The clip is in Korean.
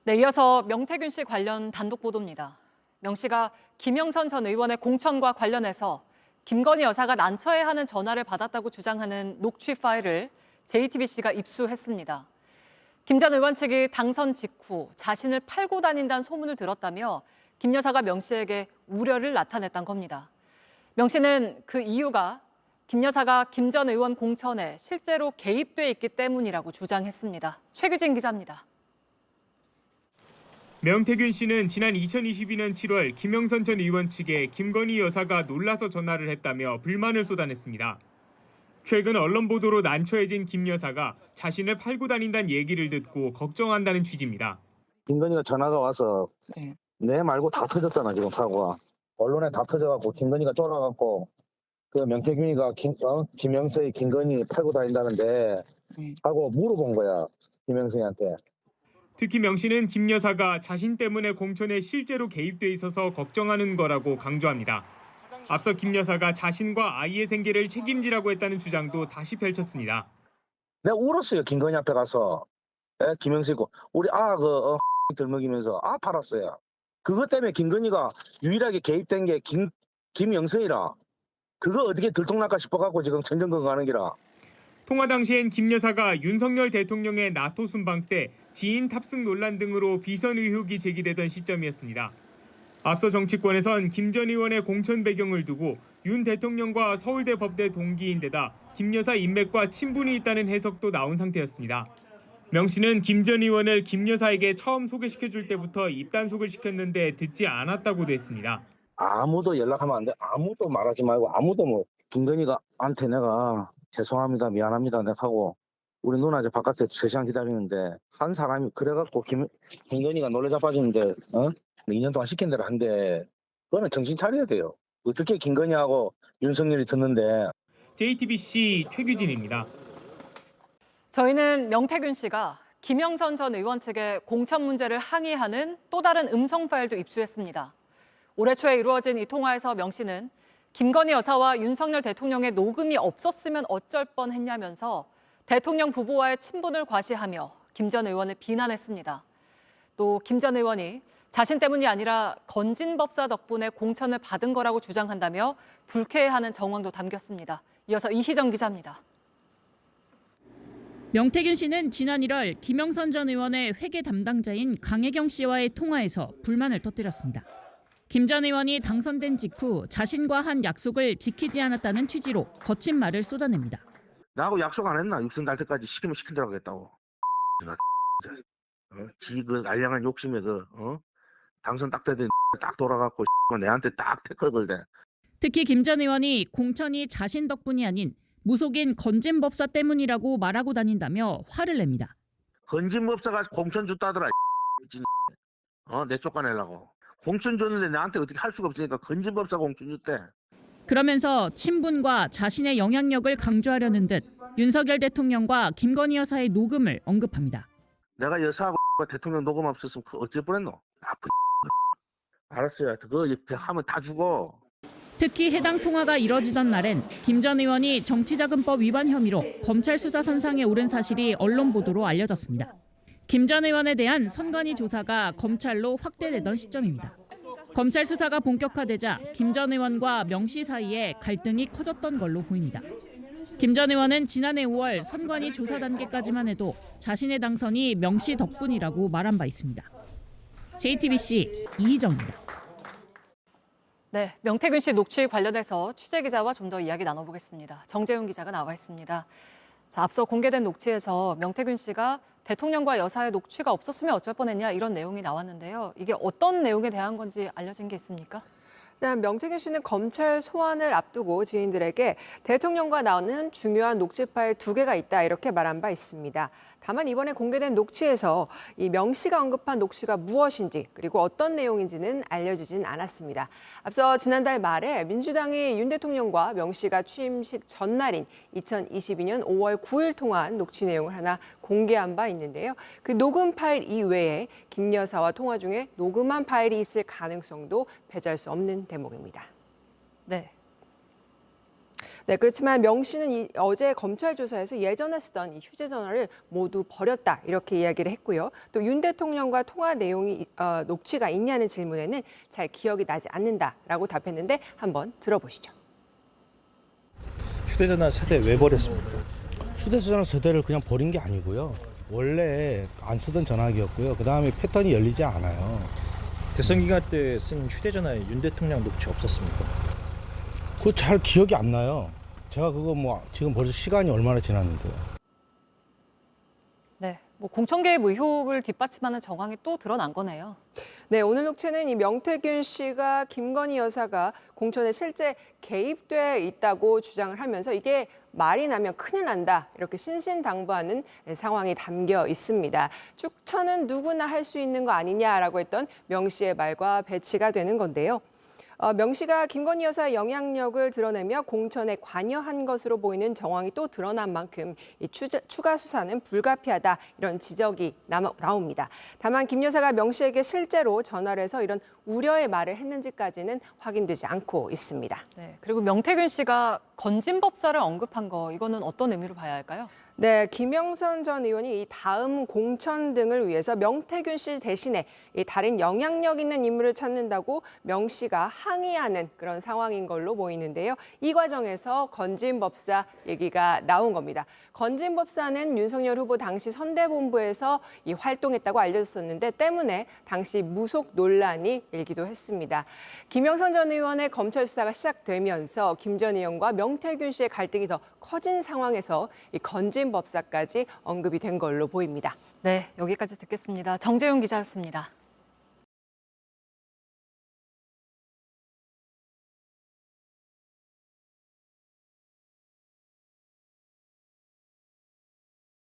네, 이어서 명태균 씨 관련 단독 보도입니다. 명 씨가 김영선 전 의원의 공천과 관련해서 김건희 여사가 난처해하는 전화를 받았다고 주장하는 녹취 파일을 JTBC가 입수했습니다. 김 전 의원 측이 당선 직후 자신을 팔고 다닌다는 소문을 들었다며 김 여사가 명 씨에게 우려를 나타냈던 겁니다. 명 씨는 그 이유가 김 여사가 김 전 의원 공천에 실제로 개입돼 있기 때문이라고 주장했습니다. 최규진 기자입니다. 명태균 씨는 지난 2022년 7월 김영선 전 의원 측에 김건희 여사가 놀라서 전화를 했다며 불만을 쏟아냈습니다. 최근 언론 보도로 난처해진 김 여사가 자신을 팔고 다닌다는 얘기를 듣고 걱정한다는 취지입니다. 김건희가 전화가 와서 내 말고 다 터졌잖아 지금 사고가. 언론에 다 터져갖고 김건희가 쫄아갖고 그 명태균이가 김영서의 김건희 팔고 다닌다는데 하고 물어본 거야 김영서한테. 특히 명 씨는 김 여사가 자신 때문에 공천에 실제로 개입돼 있어서 걱정하는 거라고 강조합니다. 앞서 김 여사가 자신과 아이의 생계를 책임지라고 했다는 주장도 다시 펼쳤습니다. 내가 울었어요 김건희 앞에 가서. 김영서 있고 우리 들먹이면서 팔았어요. 그것 때문에 김건희가 유일하게 개입된 게 김영선이라. 그거 어떻게 들통날까 싶어갖고 지금 전전긍긍하는 기라. 통화 당시엔 김 여사가 윤석열 대통령의 나토 순방 때 지인 탑승 논란 등으로 비선 의혹이 제기되던 시점이었습니다. 앞서 정치권에선 김 전 의원의 공천 배경을 두고 윤 대통령과 서울대 법대 동기인데다 김 여사 인맥과 친분이 있다는 해석도 나온 상태였습니다. 명 씨는 김 전 의원을 김 여사에게 처음 소개시켜줄 때부터 입단속을 시켰는데 듣지 않았다고도 했습니다. 아무도 연락하면 안 돼. 아무도 말하지 말고 아무도 김건희가한테 내가 죄송합니다 미안합니다 내가 하고 우리 누나 이제 바깥에 3시간 기다리는데 한 사람이 그래갖고 김건희가 놀래 자빠지는데 2년 동안 시킨 대로 한대. 그거는 정신 차려야 돼요. 어떻게 김건희하고 윤석열이 듣는데. JTBC 최규진입니다. 저희는 명태균 씨가 김영선 전 의원 측의 공천 문제를 항의하는 또 다른 음성 파일도 입수했습니다. 올해 초에 이루어진 이 통화에서 명 씨는 김건희 여사와 윤석열 대통령의 녹음이 없었으면 어쩔 뻔했냐면서 대통령 부부와의 친분을 과시하며 김 전 의원을 비난했습니다. 또 김 전 의원이 자신 때문이 아니라 건진 법사 덕분에 공천을 받은 거라고 주장한다며 불쾌해하는 정황도 담겼습니다. 이어서 이희정 기자입니다. 명태균 씨는 지난 1월 김영선 전 의원의 회계 담당자인 강혜경 씨와의 통화에서 불만을 터뜨렸습니다. 김 전 의원이 당선된 직후 자신과 한 약속을 지키지 않았다는 취지로 거친 말을 쏟아냅니다. 나하고 약속 안 했나? 육선 달 때까지 시키면 시킨 대로 하겠다고. 그 알량한 욕심에 당선 딱 되더니 딱 돌아갖고 내한테 딱 태클 걸대. 특히 김 전 의원이 공천이 자신 덕분이 아닌 무속인 건진법사 때문이라고 말하고 다닌다며 화를 냅니다. 건진법사가 공천 줬다더라. 내 쫓아내려고. 공천 줬는데 나한테 어떻게 할 수가 없으니까 건진법사 공천 줬대. 그러면서 친분과 자신의 영향력을 강조하려는 듯 윤석열 대통령과 김건희 여사의 녹음을 언급합니다. 내가 여사하고 대통령 녹음 없었으면 어쩔 뻔했노? 나쁜. 알았어요. 그거 하면 다 죽어. 특히 해당 통화가 이뤄지던 날엔 김 전 의원이 정치자금법 위반 혐의로 검찰 수사 선상에 오른 사실이 언론 보도로 알려졌습니다. 김 전 의원에 대한 선관위 조사가 검찰로 확대되던 시점입니다. 검찰 수사가 본격화되자 김 전 의원과 명 씨 사이에 갈등이 커졌던 걸로 보입니다. 김 전 의원은 지난해 5월 선관위 조사 단계까지만 해도 자신의 당선이 명 씨 덕분이라고 말한 바 있습니다. JTBC 이희정입니다. 네, 명태균 씨 녹취 관련해서 취재기자와 좀 더 이야기 나눠보겠습니다. 정재훈 기자가 나와 있습니다. 자, 앞서 공개된 녹취에서 명태균 씨가 대통령과 여사의 녹취가 없었으면 어쩔 뻔했냐 이런 내용이 나왔는데요. 이게 어떤 내용에 대한 건지 알려진 게 있습니까? 일단 명태균 씨는 검찰 소환을 앞두고 지인들에게 대통령과 나오는 중요한 녹취 파일 2개가 있다 이렇게 말한 바 있습니다. 다만 이번에 공개된 녹취에서 이 명 씨가 언급한 녹취가 무엇인지 그리고 어떤 내용인지는 알려지진 않았습니다. 앞서 지난달 말에 민주당이 윤 대통령과 명 씨가 취임식 전날인 2022년 5월 9일 통화한 녹취 내용을 하나 공개한 바 있는데요. 그 녹음 파일 이외에 김 여사와 통화 중에 녹음한 파일이 있을 가능성도 배제할 수 없는 대목입니다. 네. 네, 그렇지만 명 씨는 어제 검찰 조사에서 예전에 쓰던 이 휴대전화를 모두 버렸다 이렇게 이야기를 했고요. 또 윤 대통령과 통화 내용이 녹취가 있냐는 질문에는 잘 기억이 나지 않는다라고 답했는데 한번 들어보시죠. 휴대전화 세대 왜 버렸습니까? 휴대전화 세대를 그냥 버린 게 아니고요. 원래 안 쓰던 전화기였고요. 그 다음에 패턴이 열리지 않아요. 대선 기간 때 쓴 휴대전화에 윤 대통령 녹취 없었습니까? 그거 잘 기억이 안 나요. 제가 그거 뭐 지금 벌써 시간이 얼마나 지났는데요. 네, 뭐 공천 개입 의혹을 뒷받침하는 정황이 또 드러난 거네요. 네, 오늘 녹취는 이 명태균 씨가 김건희 여사가 공천에 실제 개입돼 있다고 주장을 하면서 이게 말이 나면 큰일 난다 이렇게 신신당부하는 상황이 담겨 있습니다. 축천은 누구나 할 수 있는 거 아니냐라고 했던 명 씨의 말과 배치가 되는 건데요. 명 씨가 김건희 여사의 영향력을 드러내며 공천에 관여한 것으로 보이는 정황이 또 드러난 만큼 이 추가 수사는 불가피하다 이런 지적이 나옵니다. 다만 김 여사가 명 씨에게 실제로 전화를 해서 이런 우려의 말을 했는지까지는 확인되지 않고 있습니다. 네, 그리고 명태균 씨가 건진법사를 언급한 거 이거는 어떤 의미로 봐야 할까요? 네, 김영선 전 의원이 이 다음 공천 등을 위해서 명태균 씨 대신에 이 다른 영향력 있는 인물을 찾는다고 명 씨가 항의하는 그런 상황인 걸로 보이는데요. 이 과정에서 건진법사 얘기가 나온 겁니다. 건진법사는 윤석열 후보 당시 선대본부에서 이 활동했다고 알려졌었는데 때문에 당시 무속 논란이 일기도 했습니다. 김영선 전 의원의 검찰 수사가 시작되면서 김 전 의원과 명태균 씨의 갈등이 더 커진 상황에서 이 건진법사까지 언급이 된 걸로 보입니다. 네, 여기까지 듣겠습니다. 정재훈 기자였습니다.